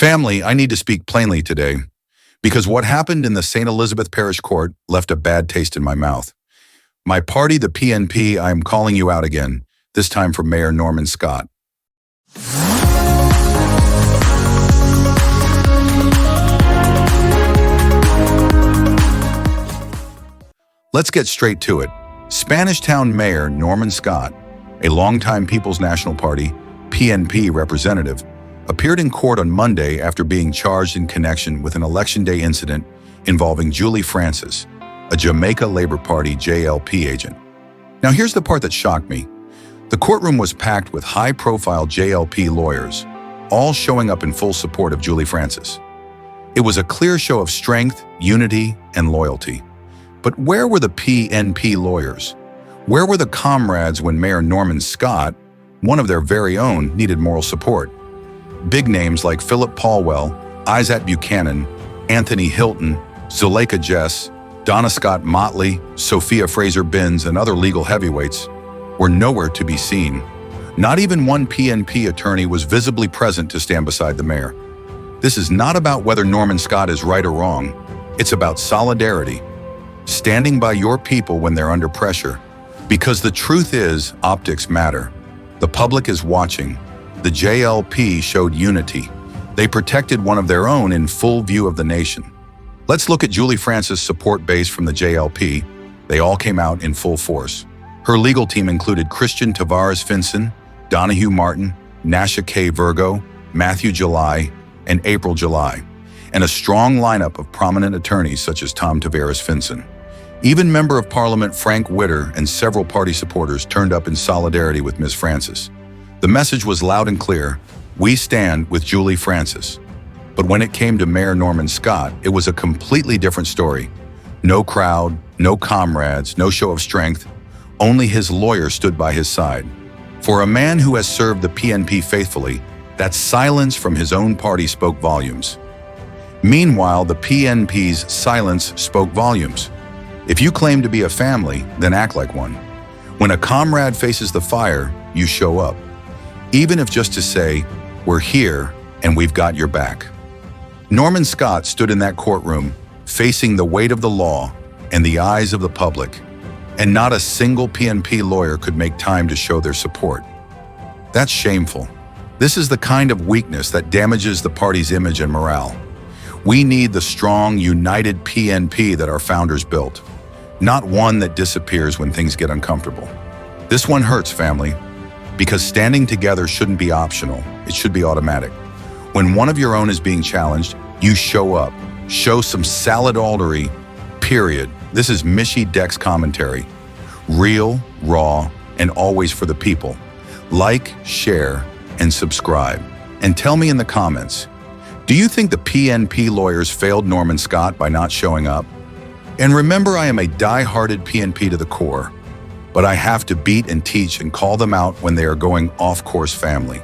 Family, I need to speak plainly today, because what happened in the St. Elizabeth Parish Court left a bad taste in my mouth. My party, the PNP, I am calling you out again, this time for Mayor Norman Scott. Let's get straight to it. Spanish Town Mayor Norman Scott, a longtime People's National Party, PNP representative, appeared in court on Monday after being charged in connection with an Election Day incident involving Julie Francis, a Jamaica Labour Party JLP agent. Now here's the part that shocked me. The courtroom was packed with high-profile JLP lawyers, all showing up in full support of Julie Francis. It was a clear show of strength, unity, and loyalty. But where were the PNP lawyers? Where were the comrades when Mayor Norman Scott, one of their very own, needed moral support? Big names like Phillip Paulwell, Isaac Buchanan, Anthony Hilton, Zuleika Jess, Donna Scott Motley, Sophia Fraser-Binns, and other legal heavyweights were nowhere to be seen. Not even one PNP attorney was visibly present to stand beside the mayor. This is not about whether Norman Scott is right or wrong. It's about solidarity, standing by your people when they're under pressure. Because the truth is, optics matter. The public is watching. The JLP showed unity. They protected one of their own in full view of the nation. Let's look at Julie Francis' support base from the JLP. They all came out in full force. Her legal team included Christian Tavares-Finson, Donahue Martin, Nasha-Kaye Virgo, Matthew July, and April July, and a strong lineup of prominent attorneys such as Tom Tavares-Finson. Even Member of Parliament Frank Witter and several party supporters turned up in solidarity with Ms. Francis. The message was loud and clear: we stand with Julie Francis. But when it came to Mayor Norman Scott, it was a completely different story. No crowd, no comrades, no show of strength. Only his lawyer stood by his side. For a man who has served the PNP faithfully, that silence from his own party spoke volumes. Meanwhile, the PNP's silence spoke volumes. If you claim to be a family, then act like one. When a comrade faces the fire, you show up. Even if just to say, we're here and we've got your back. Norman Scott stood in that courtroom, facing the weight of the law and the eyes of the public, and not a single PNP lawyer could make time to show their support. That's shameful. This is the kind of weakness that damages the party's image and morale. We need the strong, united PNP that our founders built, not one that disappears when things get uncomfortable. This one hurts, family. Because standing together shouldn't be optional, it should be automatic. When one of your own is being challenged, you show up. Show some solidarity, period. This is Michy Dex Commentary. Real, raw, and always for the people. Like, share, and subscribe. And tell me in the comments, do you think the PNP lawyers failed Norman Scott by not showing up? And remember, I am a die-hearted PNP to the core. But I have to beat and teach and call them out when they are going off-course, family.